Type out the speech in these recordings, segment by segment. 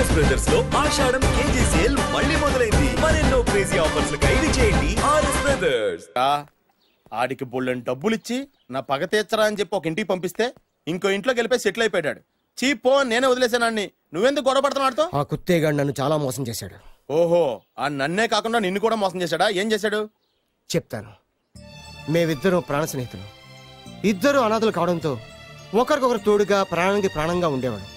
RS brothers లో ఆషాఢం KG sale మళ్ళీ మొదలైంది. మరెన్నో క్రేజీ ఆఫర్స్ ఖైదీ చేయండి ఆర్ఎస్ బ్రదర్స్. ఆడికి బోళ్ళని డబ్బులిచ్చి నా పగ తీర్చరా అని చెప్పి ఒక ఇంటికి పంపిస్తే ఇంకో ఇంట్లోకి వెళ్ళిపోయి సెటిల్ అయిపోయాడు. చీపో నేనే వదిలేసానాన్ని. నువ్వెందుకు గొడవ పడుతున్నాడుతో? ఆ కుత్తేగాడు నన్ను చాలా మోసం చేశాడు. ఓహో, ఆ నన్నే కాకుండా నిన్ను కూడా మోసం చేశాడా? ఏం చేశాడు చెప్తాను. మేమిద్దరం ప్రాణ స్నేహితులు. ఇద్దరు అనాథలు కావడంతో ఒకరికొకరు తోడుగా ప్రాణానికి ప్రాణంగా ఉండేవాళ్ళం.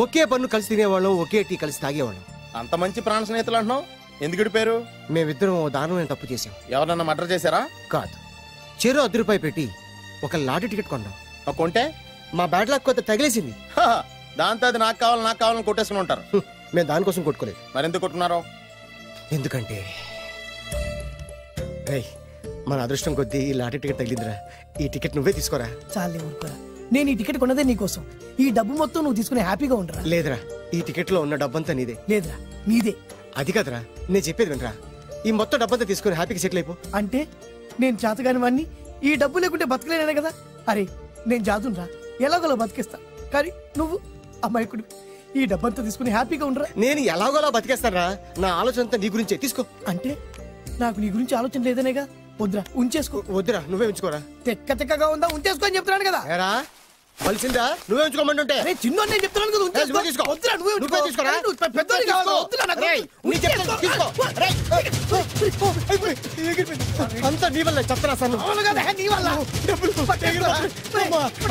ఒకే పన్ను కలిసి తినేవాళ్ళం, ఒకే టీ కలిసి తాగేవాళ్ళం. అంత మంచి ప్రాణ స్నేహితులు అంటున్నావు, ఎందుకు విడిపోయారు? మేమిద్దరం దారుణమైన తప్పు చేశాం. ఎవరన్నా మర్డర్ చేశారా? కాదు, చెరో ₹10 పెట్టి ఒక లాటరీ టికెట్ కొన్నాం. కొంటే మా బ్యాడ్ లక్ కొత్త తగిలేసింది. దాంతో అది నాకు కావాలని కొట్టేసుకుని ఉంటారు. మేము దానికోసం కొట్టుకోలేదు. మరెందుకు కొట్టుకున్నారు? ఎందుకంటే మన అదృష్టం కొద్దీ ఈ లాటరీ టికెట్ తగిలిందిరా. ఈ టికెట్ నువ్వే తీసుకోరా. చాలే ఊరుకోరా, నేను ఈ టికెట్ కొన్నదే నీకోసం. ఈ డబ్బు మొత్తం నువ్వు తీసుకుని హ్యాపీగా ఉండరా. లేదురా, ఈ టికెట్ లో ఉన్న డబ్బంతా నీదే. లేదురా, నీదే. అది కాదురా, నేను చెప్పేది వినరా. ఈ మొత్తం డబ్బంతా తీసుకుని హ్యాపీగా సెటిల్ అయిపో. అంటే నేను చేతగాని వాడిని, ఈ డబ్బు లేకుంటే బతకలేనే కదా. అరే నేను జాతునరా, ఎలాగోలా బతికేస్తా. కానీ నువ్వు అమాయకుడు, ఈ డబ్బంతా తీసుకుని హ్యాపీగా ఉండరా. నేను ఎలాగోలా బతికేస్తారా, నా ఆలోచన అంతా నీ గురించే. తీసుకో. అంటే నాకు నీ గురించి ఆలోచన లేదనేగా. వద్దురా, ఉంచేసుకో. వద్దురా, నువ్వే ఉంచుకోరా. తెక్కగా ఉందా, ఉంచేసుకో అని చెప్తున్నాను కదా. ఏరా కలిసిందా? నువ్వే ఉంచుకోమంటుంటే. అరే చిన్న నేను చెప్తున్నాను కదా, ఉంచేసుకో. తీసుకో. వద్దురా, నువ్వే తీసుకోరా. పెద్దోని కావాలి. వద్దురా నాకు. నీ చెప్తాను, తీసుకో. అంతా నీ వల్ల చెప్తారా సార్. అవును కదా, నీ వల్ల.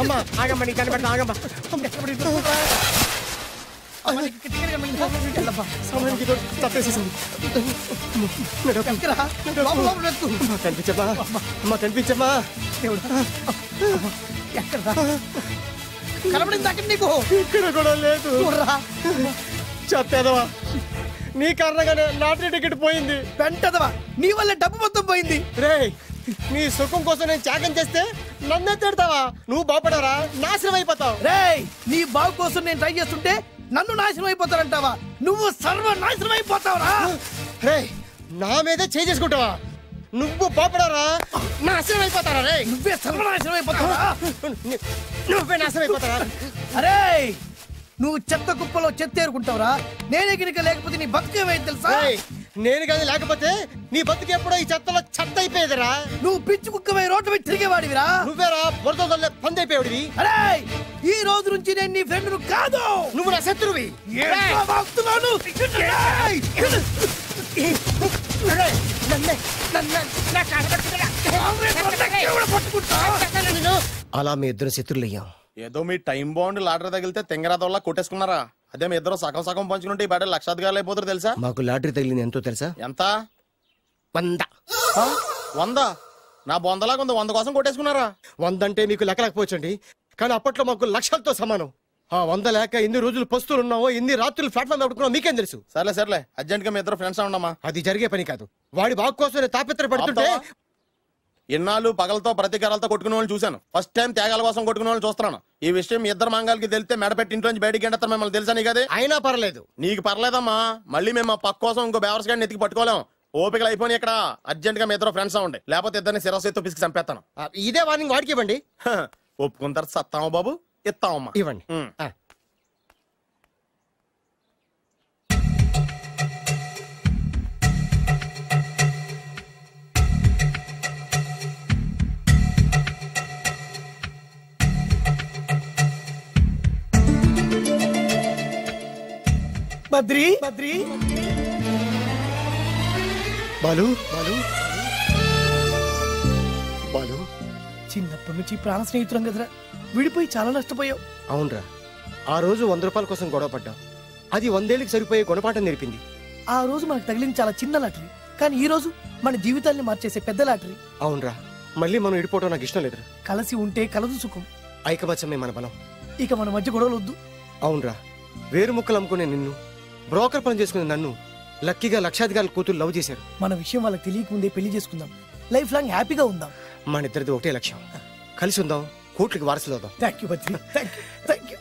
అమ్మా ఆగమ్మా, నీ కనిపెట్టిన ఆగమ్మా. కనిపించమ్మా, అమ్మా కనిపించమ్మా. కనబడింది అక్కడ నీకు. ఇక్కడ కూడా లేదు. చెప్పేదవా, నీ కారణంగానే లాటరీ టికెట్ పోయింది. వెంటదవా, నీ వల్ల డబ్బు మొత్తం పోయింది. రే, నీ సుఖం కోసం నేను త్యాగం చేస్తే నన్నే తిడతావా? నువ్వు బాగుపడరా, నాశనం అయిపోతావు. రే, నీ బాగు కోసం నేను ట్రై చేస్తుంటే నన్ను నాశనం అయిపోతానంటావా? నువ్వు సర్వనాశనం అయిపోతావురా. రే, నా మీదే చేసుకుంటావా? నువ్వు బాగుపడరా, నాశనం అయిపోతారా? రే, నువ్వే సర్వనాశనం అయిపోతావా? నువ్వే నాశనం అయిపోతారా? అరే, నువ్వు చెత్త కుప్పలో చెత్త ఏరుకుంటావురా. నేనే గినక లేకపోతే నీ బతుకేమైంది తెలుసా? నేను కానీ లేకపోతే నీ బతుకు ఎప్పుడో ఈ చెత్తలో చెత్త అయిపోయేదిరా. నువ్వు పిచ్చి కుక్కమై రోడ్డు మీద తిరిగేవాడివిరా. నువ్వేరా బురదలే పంది అయిపోయాడివి. అరే, ఈ రోజు నుంచి నేను నీ ఫ్రెండ్ కాదు, నువ్వు నా శత్రువి. అలా మీ ఇద్దరు శత్రులయ్యాం. ఏదో మీ టైం బాండ్ లాటరీ తగిలితే తెంగరాదోళ్ళ కొట్టేసుకున్నారా? అదే మీ ఇద్దరు సగం సగం పంచుకుంటే ఈ బయట లక్షాధికారులు అయిపోతారు తెలుసా? మాకు లాటరీ తగిలింది ఎంతో తెలుసా? ఎంత? 100. 100? నా బొందలాగా ఉంది. 100 కోసం కొట్టేసుకున్నారా? 100 అంటే మీకు లెక్కలేకపోవచ్చండి, కానీ అప్పట్లో మాకు లక్షలతో సమానం. ఆ 100 లేక ఎన్ని రోజులు పస్తులున్నావో, ఎన్ని రాత్రులు ప్లాట్ఫామ్ పెట్టుకున్నావు మీకేం తెలుసు? సర్లే అర్జెంట్ గా మీ ఇద్దరు ఫ్రెండ్స్ ఉండమ్మా. అది జరిగే పని కాదు. వాడి బాగు కోసం తాపిత్ర పడుతుంటే ఇన్నాళ్ళు పగలతో ప్రతీకారాలతో కొట్టుకునే వాళ్ళు చూశాను. ఫస్ట్ టైం త్యాగాల కోసం కొట్టుకునే వాళ్ళు చూస్తున్నాను. ఈ విషయం మీ ఇద్దరు మంగాలకి తెలిస్తే మెడపెట్టి ఇంట్లో నుంచి బయటికి ఎండతారు. మిమ్మల్ని తెలుసా నీకు? అదే అయినా పర్లేదు. నీకు పర్లేదమ్మా, మళ్ళీ మేము మా పక్క కోసం ఇంకో బేవర్స్ గాడిని ఎత్తికి పట్టుకోలేం. ఓపికలు అయిపోయి ఇక్కడ అర్జెంట్ గా మీ ఇద్దరు ఫ్రెండ్స్ అవ్వండి, లేకపోతే ఇద్దరిని శిరస్సుతో పిసికి చంపేస్తాను. ఇదే వార్నింగ్ వాడికి ఇవ్వండి. ఒప్పుకుంటారు సత్తామా బాబు? ఇస్తామమ్మా, ఇవ్వండి. బద్రి బాలు చిన్నప్పటి నుంచి ప్రాణ స్నేహితులం కదరా, విడిపోయి చాలా నష్టపోయావు. అవునరా, ఆ రోజు ₹100 కోసం గొడవ పడ్డాం. అది 100 ఏళ్ళకి సరిపోయే గుణపాఠం నేర్పింది. ఆ రోజు మనకు తగిలింది చాలా చిన్న లాటరీ, కానీ ఈ రోజు మన జీవితాన్ని మార్చేసే పెద్ద లాటరీ. అవునరా, మళ్ళీ మనం విడిపోవడం నాకు ఇష్టం లేదురా. కలిసి ఉంటే కలదు సుఖం. ఐకమత్యమే మన బలం. ఇక మన మధ్య గొడవలు వద్దు. అవునరా, వేరు ముక్కలు అమ్ముకునే నిన్ను, బ్రోకర్ పని చేసుకునే నన్ను లక్కీగా లక్షాధికారుల కూతురు లవ్ చేశారు. మన విషయం వాళ్ళకి తెలియకముందే పెళ్లి చేసుకుందాం, లైఫ్ లాంగ్ హ్యాపీగా ఉందాం. మన ఇద్దరిది ఒకటే లక్ష్యం, కలిసి ఉందాం, కోట్లకి వారసులు అవుదాం. Thank you Badri, thank you.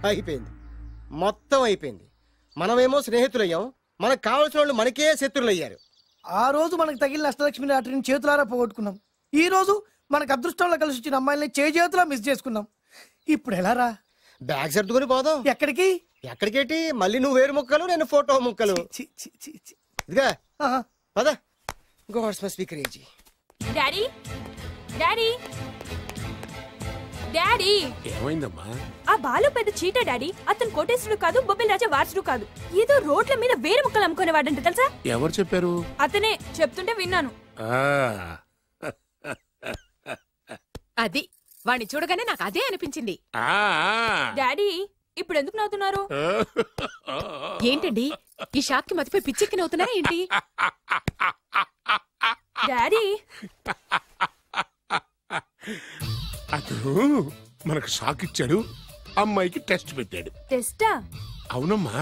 అయిపోయింది, మొత్తం అయిపోయింది. మనమేమో స్నేహితులయ్యాం, మనకు కావాల్సిన వాళ్ళు మనకే శత్రులయ్యారు. ఆ రోజు మనకు తగిలిన అష్టలక్ష్మి లాటరీని చేతులారా పోగొట్టుకున్నాం. ఈ రోజు మనకు అదృష్టంలో కలిసి వచ్చిన అమ్మాయిల్ని చేతులా మిస్ చేసుకున్నాం. ఇప్పుడు ఎలా రా? బ్యాగ్ సర్దుకొని పోదాం. ఎక్కడికి? ఎక్కడికేటి? మళ్ళీ నువ్వు వేరు ముక్కలు, నేను ఫోటో ముక్కలు. ఇదిగా పద. God's must be crazy. Daddy daddy daddy ఏమైందమ్మా? ఆ బాలు పెద్ద చీట డాడీ. అతను కోటేశ్వరుడు కాదు, బొబ్బిల్ రాజా వారసుడు కాదు. ఏదో రోడ్ల మీద వేరే ముక్కలు అమ్ముకునేవాడంట తెలుసా? ఎవరు చెప్పారు? అతనే చెప్తుంటే విన్నాను. అది వాణ్ణి చూడగానే నాకు అదే అనిపించింది. డాడీ ఇప్పుడు ఎందుకు నవ్వుతున్నారు? ఏంటండి ఈ షాక్ కి మతిపోయి పిచ్చెక్కి నవ్వుతున్నారా ఏంటి? డాడీ అతను మనకు షాక్ ఇచ్చాడు, అమ్మాయికి టెస్ట్ పెట్టాడు. టెస్టా? అవునమ్మా,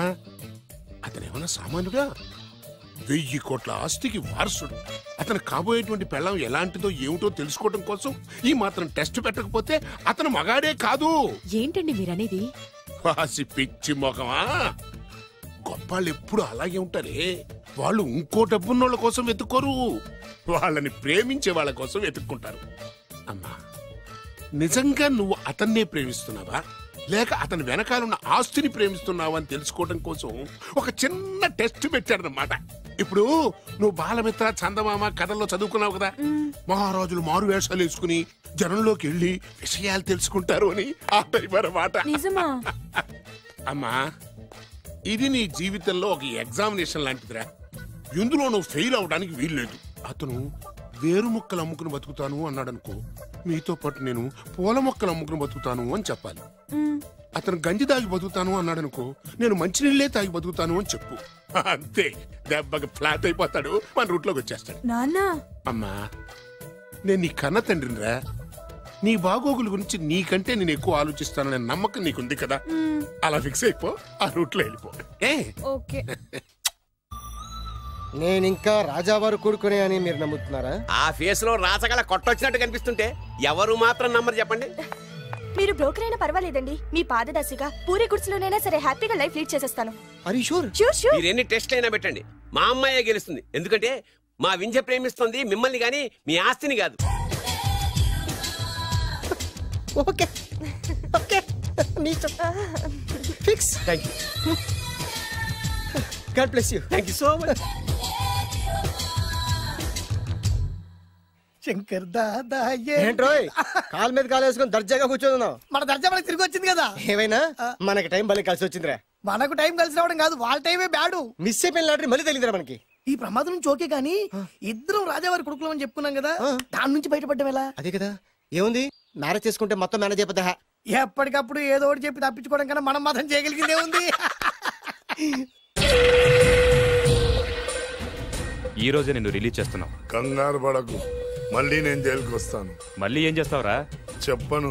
అతను ఏమన్నా సామాన్యుడా? 1000 కోట్ల ఆస్తికి వారసుడు. అతను కాబోయేటువంటి పెళ్ళం ఎలాంటిదో ఏమిటో తెలుసుకోవడం కోసం ఈ మాత్రం టెస్ట్ పెట్టకపోతే అతను మగాడే కాదు. ఏంటండి మీరనేది? వాసి పిచ్చి మొఖమా, గొప్పాళ్ళు ఎప్పుడు అలాగే ఉంటారే. వాళ్ళు ఇంకో డబ్బున్నోళ్ళ కోసం వెతుక్కోరు, వాళ్ళని ప్రేమించే వాళ్ళ కోసం వెతుక్కుంటారు. అమ్మా, నిజంగా నువ్వు అతన్నే ప్రేమిస్తున్నావా లేక అతని వెనకాలన్న ఆస్తిని ప్రేమిస్తున్నావా అని తెలుసుకోవడం కోసం ఒక చిన్న టెస్ట్ పెట్టాడనమాట. ఇప్పుడు నువ్వు బాలమిత్ర, చందమామ కథల్లో చదువుకున్నావు కదా, మహారాజులు మారు వేషాలు వేసుకుని జనంలోకి వెళ్ళి విషయాలు తెలుసుకుంటారు అని ఆ టైప్ అన్నమాట. నిజమా? అమ్మా, ఇది నీ జీవితంలో ఒక ఎగ్జామినేషన్ లాంటిదిరా. ఇందులో నువ్వు ఫెయిల్ అవడానికి వీల్లేదు. అతను వేరు మొక్కలు అమ్ముకుని బతుకుతాను అన్నాడనుకో, మీతో పాటు నేను పూల మొక్కలు అమ్ముకుని బతుకుతాను అని చెప్పాలి. అతను గంజి తాగి బతుకుతాను అన్నాడనుకో, నేను మంచినీళ్ళే తాగి బతుకుతాను అని చెప్పు. అంతే, దెబ్బకి ఫ్లాట్ అయిపోతాడు, మన రూట్లోకి వచ్చేస్తాడు. నాన్నా, అమ్మా, నేను నీ కన్న తండ్రినిరా. నీ బాగోగుల గురించి నీకంటే నేను ఎక్కువ ఆలోచిస్తాననే నమ్మకం నీకుంది కదా, అలా ఫిక్స్ అయిపో, ఆ రూట్లో వెళ్ళిపో. ఓకే. నేనింకా రాజావారు కూడుకునే అని మీరు నమ్ముతున్నారా? ఆ ఫేస్ లో రాసగల కొట్టొచ్చినట్టు కనిపిస్తుంటే ఎవరు మాత్రం నమ్మరు చెప్పండి. మీరు బ్రోకర్ అయినా పర్వాలేదండి, మీ పాదదాసిగా పూరి గుడ్స్లోనైనా సరే హ్యాపీగా లైఫ్ లీడ్ చేసేస్తాను. మీరు ఎన్ని టెస్ట్లు అయినా పెట్టండి, మా అమ్మాయే గెలుస్తుంది. ఎందుకంటే మా వింజ ప్రేమిస్తుంది మిమ్మల్ని గాని మీ ఆస్తిని కాదు. Okay okay, fix. Thank you. God bless you. Thank you so much. Shankar Dada ఏంట్రోయ్ కాలు మీద కాలు వేసుకొని దర్జాగా కూర్చోదున్నావు? మన దర్జా మనకి తిరిగి వచ్చింది కదా. ఏమైనా మనకి టైం భలే కలిసి వచ్చిందిరా. మనకు టైం కలిసి రావడం కాదు, వాళ్ళ టైమే బ్యాడు. మిస్ అయిపోయిన లాటరీ మళ్ళీ తెలియదురా మనకి. ఈ ప్రమాదం నుంచి ఓకే గానీ ఇద్దరం రాజావారి కొడుకులు అని చెప్పుకున్నాం కదా, దాని నుంచి బయటపడ్డం ఎలా? అదే కదా, ఏముంది మ్యారేజ్ చేసుకుంటే మొత్తం మేనేజ్ అయిపోతా. ఎప్పటికప్పుడు ఏదో ఒకటి చెప్పి తప్పించుకోవడం కన్నా మనం మాత్రం చేయగలిగిందే ఉంది. ఈ రోజే నిన్ను రిలీజ్ చేస్తున్నావు. కంగారు పడకు, మళ్ళీ నేను జైలుకి వస్తాను. మళ్ళీ ఏం చేస్తావురా? చెప్పను,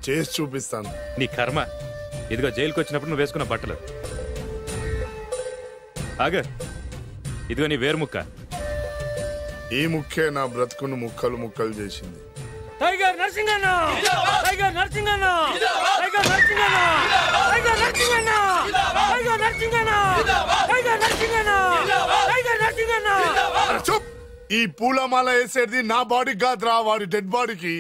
చేసి చూపిస్తాను. నీ కర్మ. ఇదిగో జైలుకి వచ్చినప్పుడు నువ్వు వేసుకున్న బట్టలు. ఆగ, ఇదిగో నీ వేరు ముక్క. ఈ ముక్కే నా బ్రతుకును ముక్కలు ముక్కలు చేసింది. Tiger Narasinganna, tiger Narasinganna, tiger Narasinganna, tiger Narasinganna, tiger Narasinganna, tiger Narasinganna, tiger Narasinganna. చూప్, ఈ పూలమాల వేసేది నా బాడీకి కాదురా, వాడి డెడ్ బాడీకి.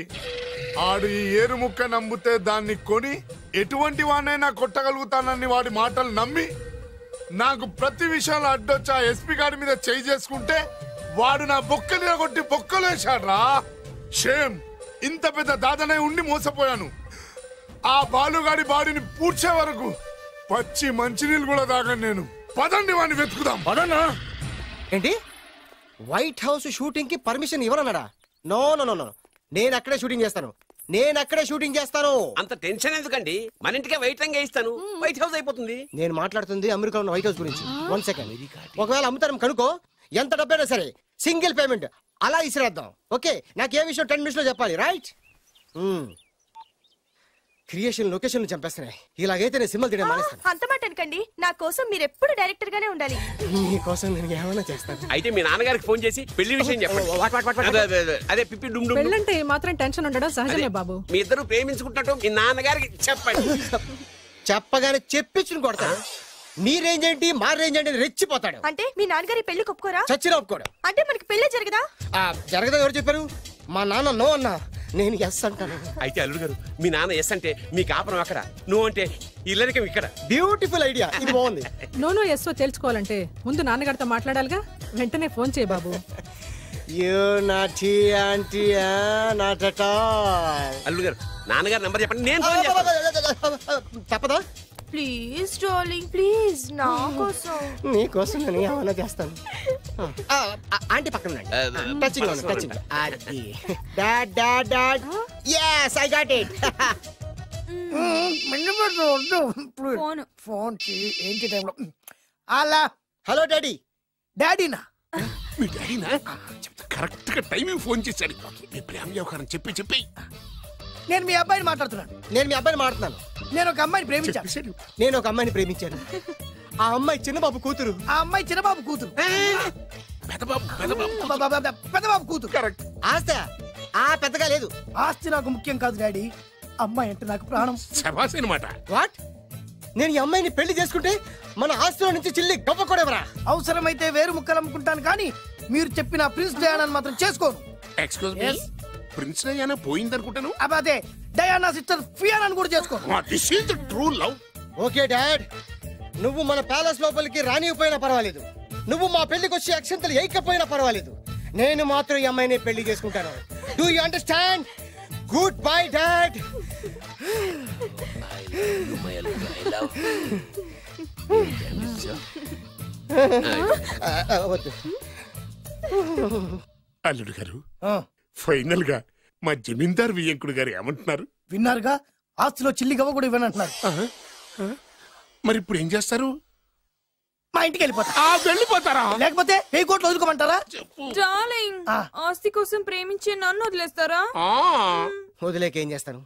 ఆడు ఈ ఏరు ముక్క నమ్మితే దాన్ని కొని ఎటువంటి వాడినైనా కొట్టగలుగుతానని వాడి మాటలు నమ్మి నాకు ప్రతి విషయంలో అడ్డొచ్చా ఎస్పీ గారి మీద చేయి చేసుకుంటే వాడు నా బొక్కలు కొట్టి బొక్కలు వేశాడ్రా. షేమ్, ఇంత పెద్ద దాదనే ఉండి మోసపోయాను. ఆ బాలుగాడి బాడీని పూడ్చే వరకు పచ్చి మంచినీళ్ళు కూడా తాగను నేను. పదండి వాడిని వెతుకుదాం. పదన్నా. ఏంటి వైట్ హౌస్ షూటింగ్ కి పర్మిషన్ ఇవ్వనన్నాడా? నో నో నో నో, నేను అక్కడే షూటింగ్ చేస్తాను, నేను అక్కడే షూటింగ్ చేస్తాను. అంత టెన్షన్ ఎందుకండి, మన ఇంటికే వైట్ రంగు వేయిస్తాను, వైట్ హౌస్ అయిపోతుంది. నేను మాట్లాడుతుంది అమెరికాలో ఉన్న వైట్ హౌస్ గురించి. 1 సెకండ్. ఒకవేళ అమ్ముతాను కనుకో, ఎంత డబ్బైనా సరే సింగిల్ పేమెంట్ అలా ఇసిరేద్దాం. ఓకే, నాకు ఏ విషయం 10 minutes లో చెప్పాలి, రైట్? Creation location చంపేస్తున్నాయి. ఇలాగైతే నేను సినిమాలు తీయడం మానేస్తాను. అంత మాట అనకండి, నా కోసం మీరు ఎప్పుడు డైరెక్టర్ గానే ఉండాలి. మీకోసం నేను ఏమైనా చేస్తాను. అయితే మీ నాన్నగారికి ఫోన్ చేసి పెళ్లి విషయం చెప్పండి. అదే పిప్పి డుమ్ డుమ్. పెళ్ళంటే మాత్రం టెన్షన్ ఉండడం సహజమే బాబు. మీ ఇద్దరు ప్రేమించుకుంటున్నట్టు మీ నాన్నగారికి చెప్పండి. చెప్పగానే చెప్పించుని కొడతాడు. మీ రేంజ్ ఏంటి మా రేంజ్ ఏంటి రెచ్చిపోతాడు. అంటే మీ నాన్నగారి పెళ్లి ఒప్పుకోరా? చచ్చినా ఒప్పుకోడు. అంటే మనకి పెళ్లి జరగదా? జరగదా ఎవరు చెప్పారు? మా నాన్న నో అన్నా, నేను ఎస్ అంటాను. అయితే అల్లుడు గారు మీ నాన్న ఎస్ అంటే మీ కాపురం అక్కడ, నువ్వు అంటే ఇల్లరికం ఇక్కడ. బ్యూటిఫుల్ ఐడియా, ఇది బాగుంది. నోనో ఎస్ఓ తెలుసుకోవాలంటే ముందు నాన్నగారితో మాట్లాడాలిగా. వెంటనే ఫోన్ చేయి బాబు. అల్లుడు గారు నాన్నగారు నంబర్ చెప్పండి, నేను ఫోన్ చేస్తాను. తప్పదా? ప్లీజ్ డార్లింగ్ ప్లీజ్, నా కోసం. నీకోసం నేను ఏమన్నా చేస్తాను. ఆంటీ పక్కన touching touching. Dad dad dad, yes I got it. Phone phone ఏంటి టైంలో? అలా హలో డాడీ. డాడీనా? మీ డాడీనా? కరెక్ట్ గా టైమింగ్ ఫోన్ చేశాడు. మీ ప్రేమ వ్యవహారం చెప్పి చెప్పి. నేను మీ అబ్బాయిని మాట్లాడుతున్నాను. నేను మీ అబ్బాయిని మాట్లాడుతున్నాను. నేను ఒక అమ్మాయిని ప్రేమించాను. నేను ఒక అమ్మాయిని ప్రేమించాను. ఆ అమ్మాయి చిన్నబాబు కూతురు. ఆ అమ్మాయి చిన్నబాబు కూతురు. పెద్దబాబు కూతురు. కరెక్ట్. ఆస్తి పెద్దగా లేదు. ఆస్తి నాకు ముఖ్యం కాదు డాడీ, అమ్మాయి అంటే నాకు ప్రాణం. శభాష్ అన్నమాట. వాట్? నేను ఈ అమ్మాయిని పెళ్లి చేసుకుంటే మన ఆస్తిలో నుంచి చిల్లి గొప్ప కూడా అవసరమైతే వేరు ముక్కలు అమ్ముకుంటాను, కానీ మీరు చెప్పిన ప్రిన్స్ డయానా మాత్రం చేసుకోను. ఎక్స్క్యూజ్ మీ, ప్రిన్స్ డయానా పోయిందనుకుంటాను. అదే డయానా సిస్టర్ ఫియానాని కూడా చేసుకోను. This is the true love. Okay dad, నువ్వు మన ప్యాలెస్ లోపలికి రానిపోయినా పర్వాలేదు, నువ్వు మా పెళ్లికి వచ్చి అక్షంతలు ఏకపోయినా పర్వాలేదు, నేను మాత్రం ఈ అమ్మాయిని పెళ్లి చేసుకుంటాను. Do you understand? Good bye dad. అల్లుడు గారు, ఫైనల్ గా మా జమీందార్ వియ్యంకుడు గారు ఏమంటున్నారు? విన్నారుగా, ఆస్తిలో చిల్లి గవ్వ కూడా ఇవ్వనంటున్నారు. మరి ఇప్పుడు ఏం చేస్తారు? మా ఇంటికి వెళ్ళిపోతారా? లేకపోతే 1000 కోట్లు వదులుకోమంటారా? డార్లింగ్, ఆస్తి కోసం ప్రేమించే నన్ను వదిలేస్తారా? వదిలేకేం చేస్తాను?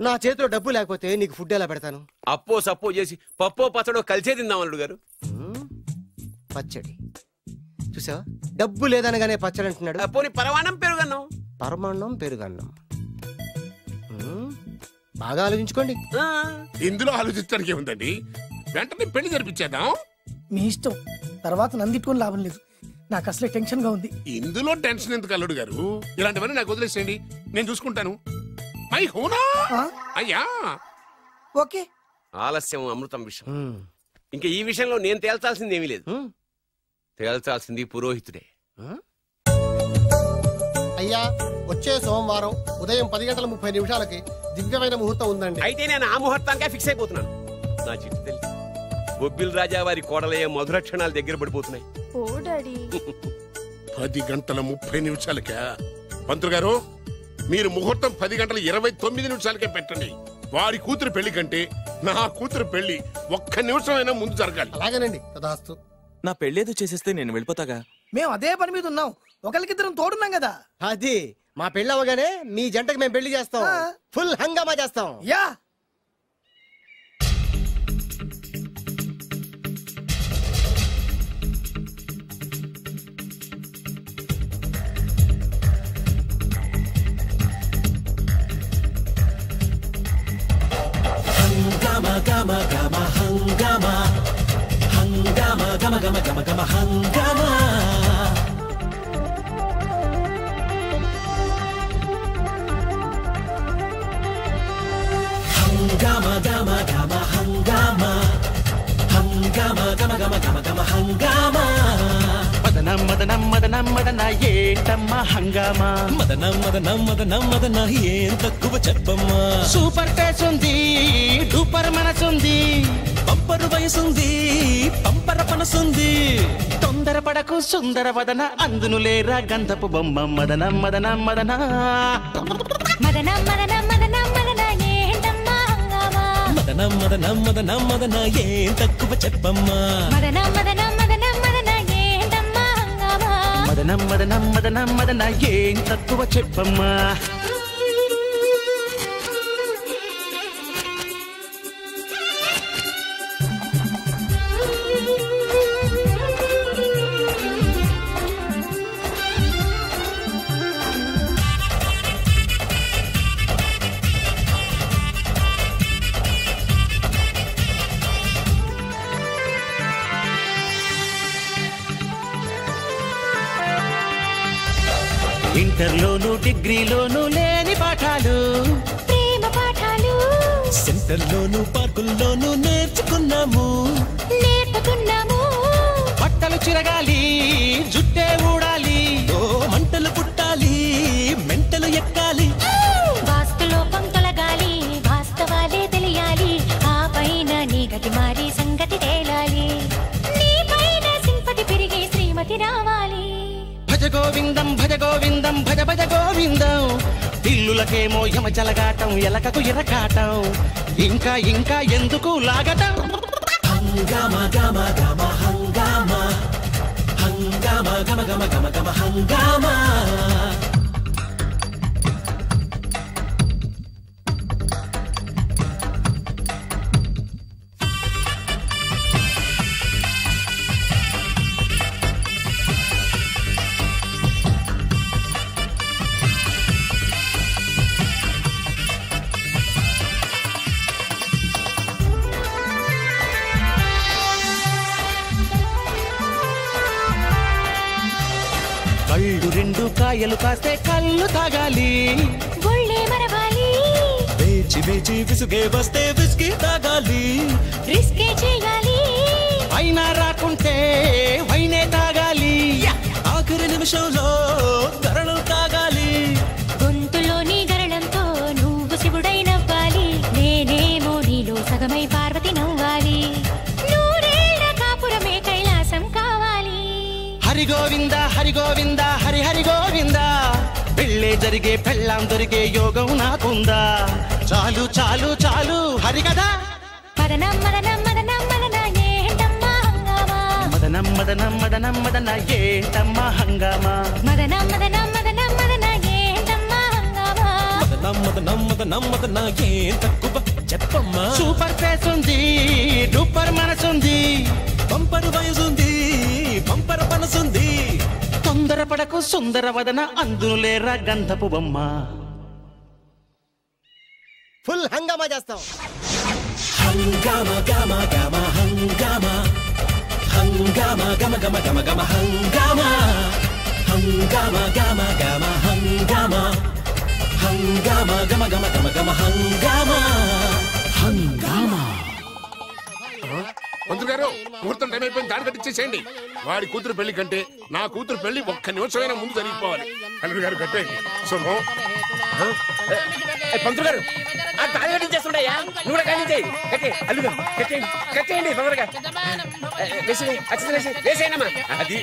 నా చేతిలో డబ్బు లేకపోతే నీకు ఫుడ్ ఎలా పెడతాను? అప్పో సప్పో చేసి పప్పో పచ్చడో కలిసే తిందాం అల్లుడు గారు. పచ్చడి చూసావా? డబ్బు లేదనగానే పచ్చడి అంటున్నాడు. పోనీ పరమాణం పెరుగన్నం. పరమాన్నం పెరుగన్నం. బాగా ఆలోచించుకోండి. ఇందులో ఆలోచించడానికి ఏముందండి? వెంటనే పెళ్లి జరిపించేద్దాం. మీ ఇష్టం, తర్వాత నందిట్టుకొని లాభం లేదు. నాకు అసలే టెన్షన్ గా ఉంది. ఇందులో టెన్షన్ ఎందుకు అల్లుడు గారు? ఇలాంటివన్నీ నాకు వదిలేసేయండి, నేను చూసుకుంటాను. మై హోనా అయ్యా. ఓకే. ఆలస్యం అమృతం విషయం. ఇంకా ఈ విషయంలో నేను తేల్చాల్సింది ఏమీ లేదు. తేల్చాల్సింది పురోహితుడే. అయ్యా, వచ్చే సోమవారం ఉదయం 10:30 దివ్యమైన ముహూర్తం ఉందండి. అయితే నేను ఆ ముహూర్తానికే ఫిక్స్ అయిపోతున్నాను. నా చిట్టు తల్లి బొబ్బిల్ రాజా వారి కోడలయ్యే మధుర క్షణాలు దగ్గర పడిపోతున్నాయి. 10:30 పంతులు గారు, మీరు ముహూర్తం 10:29 పెట్టండి. వారి కూతురు పెళ్లి కంటే నా కూతురు పెళ్లి 1 నిమిషమైనా ముందు జరగాలి. అలాగేనండి, తదాస్తు. నా పెళ్ళేదో చేసేస్తే నేను వెళ్ళిపోతాగా. మేము అదే పని మీద ఉన్నాం, ఒకరికిద్దరం తోడున్నాం కదా. అది మా పెళ్ళి అవగానే మీ జంటకి మేము పెళ్లి చేస్తాం, ఫుల్ హంగామా చేస్తాం. యా. హంగామా గమ గమ హంగామా, హంగామా గమ గమ గమ గమ హంగామా. హంగామా గమ గమ హంగామా, హంగామా గమ గమ గమ గమ హంగామా. మదనం మదనం మదనం మదన ఏంటమ్మా హంగామా. మదనం మదనం మదనం మదన ఏం తక్కువ చెప్పమ్మా. సూపర్ టేస్ట్ ఉంది, డూపర్ మనసుంది, పంపరు వయసుంది, పంపర పనసుంది. తొందర పడకు సుందర వదన, అందును లేరా గంధపు బొమ్మ. మదనం మదనం మదన మదనం మదనం మదనం మదన ఏంటమ్మా హంగామా. మదనం మదనం మదనం మదన ఏం తక్కువ చెప్పమ్మా. మదనం మదనం మదనం మదన ఏంటమ్మా హంగామా. మదనం మదనం మదనం మదన ఏం తక్కువ చెప్పమ్మా. ఇంటర్లోను డిగ్రీలోను లేని పాఠాలు, ప్రేమ పాఠాలు సెంటర్లోను పార్కుల్లోనూ నేర్చుకున్నాము. బట్టలు చిరగాలి, జుట్టే ఊడాలి, ఓ మంటలు పుట్టాలి, మెంటలు ఎక్కాలి. వాస్తులోపం తొలగాలి, వాస్తవాలే తెలియాలి, ఆ పైన నీ గతి మారి సంగతి తేలాలి, నీ పైన సింపతి పెరిగి శ్రీమతి రావాలి. భజ గోవిందం భజ గోవిందం భజ భజ గోవిందం. ఇల్లులకేమో యమ జలగాటం, ఎలకకు ఎరకాటం, ఇంకా ఇంకా ఎందుకు లాగటం. హంగామా గమ గమ హంగామా, హంగామా గమ గమ గమ గమ హంగామా. కళ్ళు రెండు కాయలు కాస్తే కళ్ళు తాగాలి, ఒళ్ళే మరవాలి, వేచి వేచి విసుగే వస్తే విసిగి తాగాలి, రిస్కే చేయాలి, అయినా రాకుంటే వైనే తాగాలి, ఆఖరి నిమిషంలో గరళం తాగాలి. గొంతులోని గరళంతో నువ్వు శివుడై నవ్వాలి, నేనేమో నీలో సగమై పార్వతి నవ్వాలి, నూరేళ్ల కాపురమే కైలాసం కావాలి. హరి గోవింద హరి గోవింద హరి హరి గోవింద. పెళ్ళే జరిగే పెళ్ళాం దొరికే యోగం నాకుందా. చాలు చాలు చాలు హరి కదా. మదనం మదనం మదనం మదన ఏంటమ్మా హంగామా, మదనం మదనం మదనం మదన ఏంటమ్మా హంగామా, మదనం మదనం మదనం మదన ఏంటమ్మా హంగామా, మదనం మదనం మదనం మదన ఏం తక్కువ చెప్పమ్మా. సూపర్ ఫేస్ ఉంది, డూపర్ మనసుంది, పంపరు వయసుంది, పంపర మనసుంది. తొందరపడకు సుందర వదన, అందులేరా గంధపు బొమ్మ. ఫుల్ హంగామా చేస్తాం. హంగామా గమ గమ హంగామా, హంగామా గమ గమ గమ గమ హంగామా, హంగామా గమ గమ హంగామా, హంగామా గమ గమ గమ గమ హంగామా, హంగామా. మంత్రి గారు ముహూర్తం టైం అయిపోయింది, దారి కట్టించేసేయండి. వాడి కూతురు పెళ్లి కంటే నా కూతురు పెళ్లి ఒక్క నిమిషమైనా ముందు జరిగిపోవాలి. అల్లుడు గారు కట్టే శుభం. పంతులు గారు ఆ తాళి కట్టించేస్తుండయా, నువ్వు కూడా కట్టించేయి. కట్టే అల్లుడు కట్టేయండి, కట్టేయండి తొందరగా వేసేయనమ్మా. అది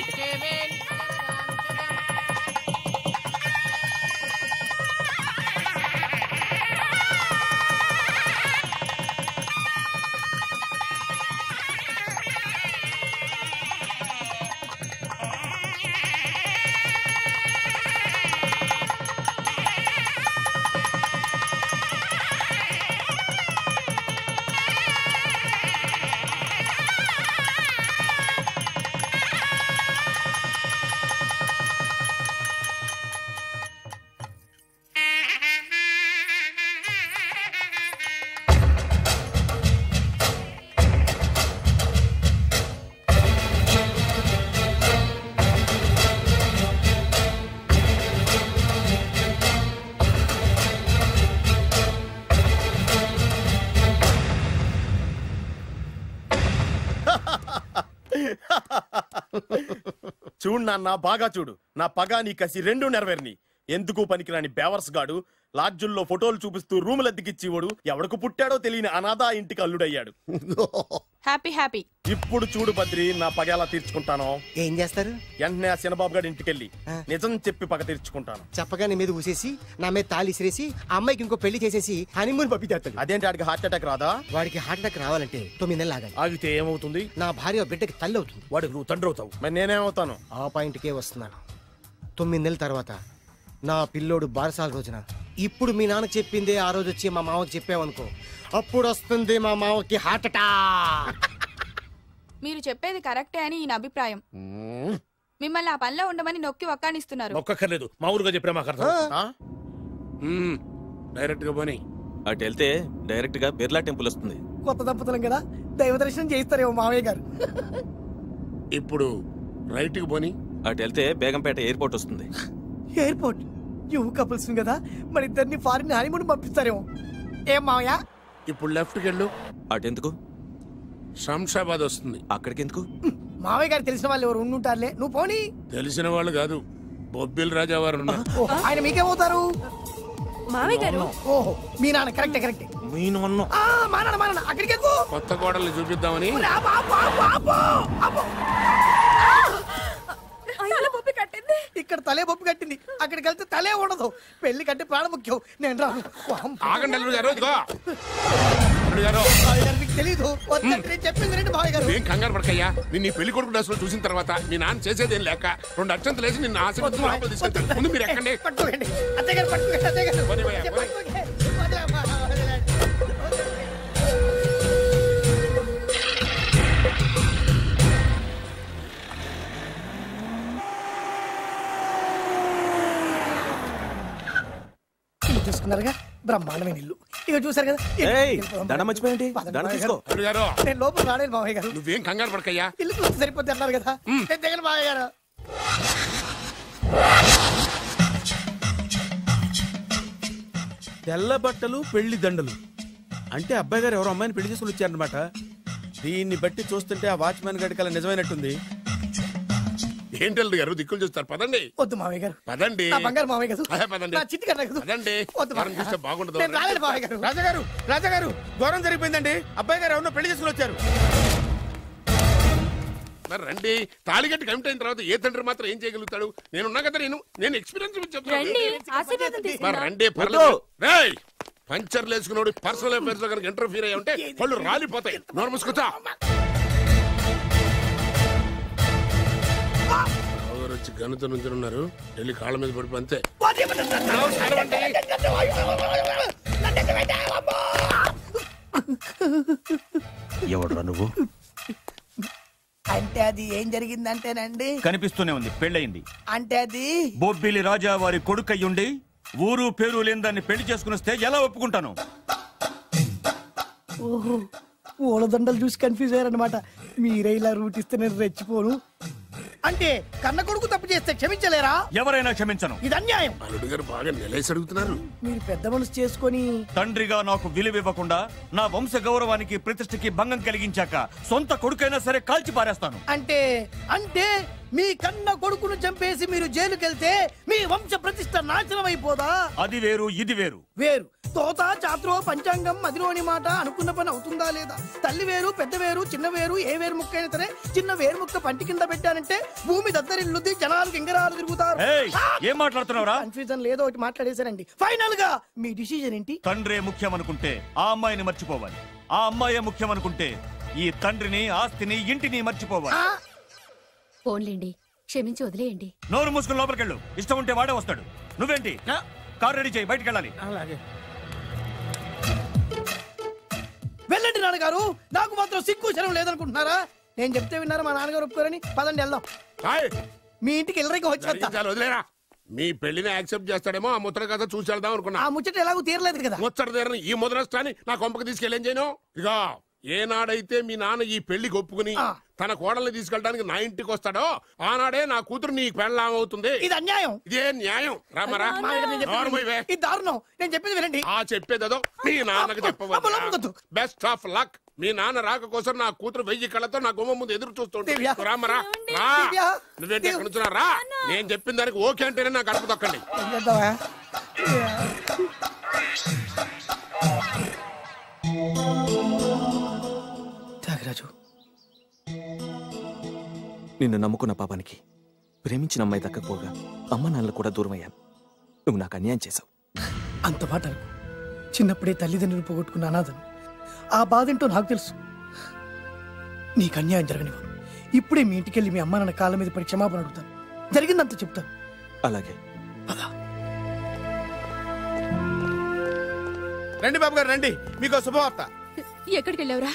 చూడు నాన్న, బాగా చూడు. నా పగ నీ కసి రెండు నెరవేరిని. ఎందుకు పనికిరాని బేవర్స్ గాడు లాడ్జుల్లో ఫోటోలు చూపిస్తూ రూములు అద్దెకిచ్చివాడు ఎవడకు పుట్టాడో తెలియని అనాథ ఇంటికి అల్లుడయ్యాడు. Happy happy. ఇప్పుడు చూడు బద్రి, నా పగ ఎలా తీర్చుకుంటానో. ఏం చేస్తారు? వెంటనే ఆ చిన్నబాబు గారి ఇంటికెళ్ళి నిజం చెప్పి పగ తీర్చుకుంటాను. చెప్పగా నీ మీద ఊసేసి నా మీద తాళి ఇసిరేసి ఆ అమ్మాయికి ఇంకో పెళ్లి చేసేసి హనీమూన్ పంపించేస్తాడు. అదేంటి వాడికి హార్ట్ అటాక్ రాదా? వాడికి హార్ట్ అటాక్ రావాలంటే 9 నెలలు ఆగాలి. ఆగితే ఏమవుతుంది? నా భార్య బిడ్డకి తల్లి అవుతుంది. వాడికి నువ్వు తండ్రి అవుతావు. మరి నేనేమవుతాను? ఆ పాయింట్కే వస్తున్నాను. 9 నెలల తర్వాత నా పిల్లోడు బారసాల రోజున ఇప్పుడు మీ నాన్న చెప్పిందే ఆ రోజు వచ్చి మా మామకి చెప్పావనుకో, అప్పుడు వస్తుంది మా మామకి హార్ట్ అటాక్. మీరు చెప్పేది కరెక్టే అని ఈయన అభిప్రాయం. మిమ్మల్ని ఆ పనిలో ఉండమని నొక్కి ఒక్కానిస్తున్నారు. నొక్కర్లేదు, మా ఊరుగా చెప్పినా మాకు అర్థం. డైరెక్ట్ గా పోనీ. అటు వెళ్తే డైరెక్ట్ గా బిర్లా టెంపుల్ వస్తుంది. కొత్త దంపతులం కదా, దైవ దర్శనం చేయిస్తారేమో మావయ్య గారు. ఇప్పుడు రైట్ కి పోనీ. అటు వెళ్తే బేగంపేట ఎయిర్పోర్ట్ వస్తుంది. ఎయిర్పోర్ట్ న్యూ కపుల్స్ కదా, మరి ఇద్దరిని ఫారిన్ హనీమూన్ పంపిస్తారేమో. ఏం మావయ్య? ఇప్పుడు లెఫ్ట్కి వెళ్ళు. అటెందుకు? శంషాబాద్ వస్తుంది. అక్కడికి ఎందుకు? మావయ్య గారు తెలిసిన వాళ్ళు ఎవరు ఉండుంటారులే, నువ్వు పోనీ. తెలిసిన వాళ్ళు కాదు, బొబ్బిల్ రాజా వారు ఉన్నారు. ఆయన మీకేమవుతారు? మావయ్య గారు. ఓహో మీ నాన్న. కరెక్టే కరెక్టే. మా నాన్న అక్కడికి ఎక్కువ. కొత్త కోడల్ని చూపిద్దామని. ఇక్కడ తలే బొప్పి కట్టింది, అక్కడికి వెళ్తే తలే ఉండదు. పెళ్లి కంటే ప్రాణం ముఖ్యం. నేను రాను. ఆగండి అల్లుడు గారు. ఇదిగో అల్లుడు గారు, మీకు తెలీదు. చెప్పింది రండి మావయ్య గారు. ఏం కంగారు పడకయ్యా. నిన్ను ఈ పెళ్లి కొడుకు డ్రెస్ లో చూసిన తర్వాత మీ నాన్న చేసేదేం లేక 2 అక్షంతలు వేసి నిన్ను ఆశీర్వదించి లోపలికి తీసుకెళ్తాను. ముందు మీరు ఎక్కండి. పట్టుకోండి అత్తయ్య గారు, పట్టుకోండి అత్తయ్య గారు. చూసుకున్నారుగా, బ్రహ్మాండమైన ఇల్లు. ఇక చూసారు కదా. దండం మర్చిపోయింది. నేను లోపల రాలేదు మావయ్య గారు. నువ్వేం కంగారు పడకయ్యా. ఇల్లు చూస్తే సరిపోతే అన్నారు కదా. దగ్గర మావయ్య గారు. తెల్ల బట్టలు పెళ్లి దండలు అంటే అబ్బాయి గారు ఎవరో అమ్మాయిని పెళ్లి చేసుకుని వచ్చారనమాట. దీన్ని బట్టి చూస్తుంటే ఆ వాచ్మెన్ గడి కల నిజమైనట్టుంది. ఏంటి గారు దిక్కులు చూస్తారు? పదండి. వద్దు మావయ్య గారు. పదండి. బంగారు మావయ్య గారు. పదండి. నా చిట్టి కన్నా కదా. పదండి. చూస్తే బాగుండదు. నేను రాలేదు మావయ్య గారు. రాజాగారు, రాజాగారు, ఘోరం జరిగిపోయిందండి. అబ్బాయి గారు ఎవరినో పెళ్లి చేసుకుని వచ్చారు. మరి రండి. తాళిగట్టి కమిట్ అయిన తర్వాత ఏ తండ్రి మాత్రం ఏం చేయగలుగుతాడు? నేనున్నా కదా. నేను ఎక్స్పీరియన్స్ చెప్తాను. మరి రండి. పర్లేదు. రేయ్, పంచర్లు వేసుకున్నాడు పర్సనల్ అఫైర్స్ లో కనుక ఇంటర్ఫీర్ అయ్యి ఉంటే వాళ్ళు రాలిపోతాయి. నోరు మూసుకొచ్చా. వచ్చి గనుత నుంచి ఉన్నారు. వెళ్ళి కాళ్ళ మీద పడిపో అంతే. ఎవడురా నువ్వు? అంటే అది ఏం జరిగిందంటేనండి, కనిపిస్తూనే ఉంది. పెళ్ళయింది అంటే అది బొబ్బిలి రాజా వారి కొడుకయ్యుండి ఊరు పేరు లేని దాన్ని పెళ్లి చేసుకుని వస్తే ఎలా ఒప్పుకుంటాను? ఓహో, ఓలదండలు చూసి కన్ఫ్యూజ్ అయ్యారనమాట. మీరే ఇలా రూట్ ఇస్తే నేను రెచ్చిపోను. అంటే కన్న కొడుకు తప్పు చేస్తే క్షమించలేరా? ఎవరైనా క్షమించను. ఇది అన్యాయం. అల్లుడు గారు బాగా నిలేసి అడుగుతున్నారు. మీరు పెద్ద మనసు చేసుకొని తండ్రిగా నాకు విలువ ఇవ్వకుండా నా వంశ గౌరవానికి ప్రతిష్టకి భంగం కలిగించాక సొంత కొడుకైనా సరే కాల్చి పారేస్తాను. అంటే అంటే మీ కన్న కొడుకును చంపేసి మీరు జైలుకెళ్తే మీ వంశ ప్రతిష్ట నాశనం అయిపోదా? అది వేరు, ఇది వేరు. వేరు. తోత చాత్రో పంచాంగం మదిలోని మాట అనుకున్న పని అవుతుందా లేదా? తల్లి వేరు, పెద్ద వేరు, చిన్న వేరు, ఏ వేరు ముక్క అయినా సరే చిన్న వేరు ముక్క పంటి కింద పెట్టానంటే భూమి దద్దరిల్లుద్ది, జనాలు గింగరాలు తిరుగుతారు. ఏం మాట్లాడుతున్నావురా? కన్ఫ్యూజన్ లేదో ఒకటి మాట్లాడేశారండి. ఫైనల్ గా మీ డిసిజన్ ఏంటి? తండ్రే ముఖ్యం అనుకుంటే ఆ అమ్మాయిని మర్చిపోవాలి. ఆ అమ్మాయే ముఖ్యం అనుకుంటే ఈ తండ్రిని, ఆస్తిని, ఇంటిని మర్చిపోవాలి. ఫోన్లేండి, క్షమించి వదిలేయండి. నోరు మూసుకుని లోపలికెళ్ళు. ఇష్టం ఉంటే వాడే వస్తాడు. నువ్వేంటి? కార్ రెడీ చేయి, బయటికి వెళ్ళాలి. వెళ్ళండి నాన్నగారు. నాకు మాత్రం సిగ్గు శరం లేదనుకుంటున్నారా? నేను చెప్తే విన్నారా? మా నాన్నగారు ఒప్పుకోరని. పదండి వెళ్దాం. మీ ఇంటికి వెళ్ళరికి వచ్చేస్తా. మీ పెళ్లిని యాక్సెప్ట్ చేస్తాడేమో ఆ ముచ్చట కథ చూసి వెళ్దాం అనుకున్నా. ఆ ముచ్చట ఎలాగో తీరలేదు కదా. ముచ్చట తీరని ఈ ముద్రష్టాన్ని నా కొంపకి తీసుకెళ్ళేం చేయను. ఇక ఏనాడైతే మీ నాన్న ఈ పెళ్లికి ఒప్పుకుని తన కోడల్ని తీసుకెళ్ళడానికి నా ఇంటికి వస్తాడో ఆనాడే నా కూతురు నీ పెళ్ళాం అవుతుంది. ఇది అన్యాయం. ఇదే న్యాయం. రామరా, ఇది దారుణం. నేను చెప్పేది వినండి. ఆ చెప్పేదో మీ నాన్నకు చెప్పవచ్చు. Best of luck. మీ నాన్న రాక కోసం నా కూతురు 1000 కళ్ళతో నా గుమ్మ ముందు ఎదురు చూస్తుంటే రామరా, రా. నువ్వేంటి ఎక్కడ నుంచున్నా? రా. నేను చెప్పిన దానికి ఓకే అంటేనే నా గడప తొక్కండి. త్యాగరాజు, నిన్ను నమ్ముకున్న పాపానికి ప్రేమించిన అమ్మాయి దక్కకపోగా అమ్మ నాన్నలు కూడా దూరం అయ్యాను. నువ్వు నాకు అన్యాయం చేశావు. అంత మాట చిన్నప్పుడే తల్లిదండ్రులు పోగొట్టుకున్న అనాథను. ఆ బాధేంటో నాకు తెలుసు. నీకు అన్యాయం జరగనివ్వను. ఇప్పుడే మీ ఇంటికెళ్ళి మీ అమ్మ నాన్న కాళ్ళ మీద పడి క్షమాపణ అడుగుతాను. జరిగిందంత చెప్తాను. అలాగే. రండి బాబు గారు, రండి. మీకు శుభవార్త. ఎక్కడికి వెళ్ళావురా?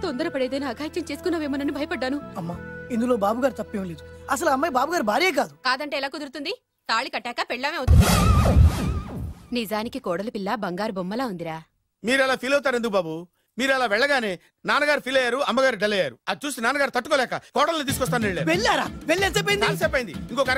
తొందరపడేదైనా అఘాయిత్యం చేసుకున్నావేమోనని భయపడ్డాను. అమ్మా, ఇందులో బాబు గారు తప్పేం లేదు. అసలు అమ్మాయి బాబు గారు భార్యే కాదు. కాదంటే ఎలా కుదురుతుంది? తాళి కట్టాక పెళ్ళామే అవుతుంది. నిజానికి కోడలి పిల్ల బంగారు బొమ్మలా ఉందిరా. మీరు అలా ఫీల్ అవుతారు ఎందుకు బాబు? మీరు అలా వెళ్ళగానే నాన్నగారు ఫీల్ అయ్యారు, అమ్మగారు డల్ అయ్యారు. అది చూసి నాన్నగారు తట్టుకోలేక కోడల్ని తీసుకొస్తాను వెళ్ళారు. వెళ్ళారా? వెళ్ళేసేపోయింది. ఇంకొక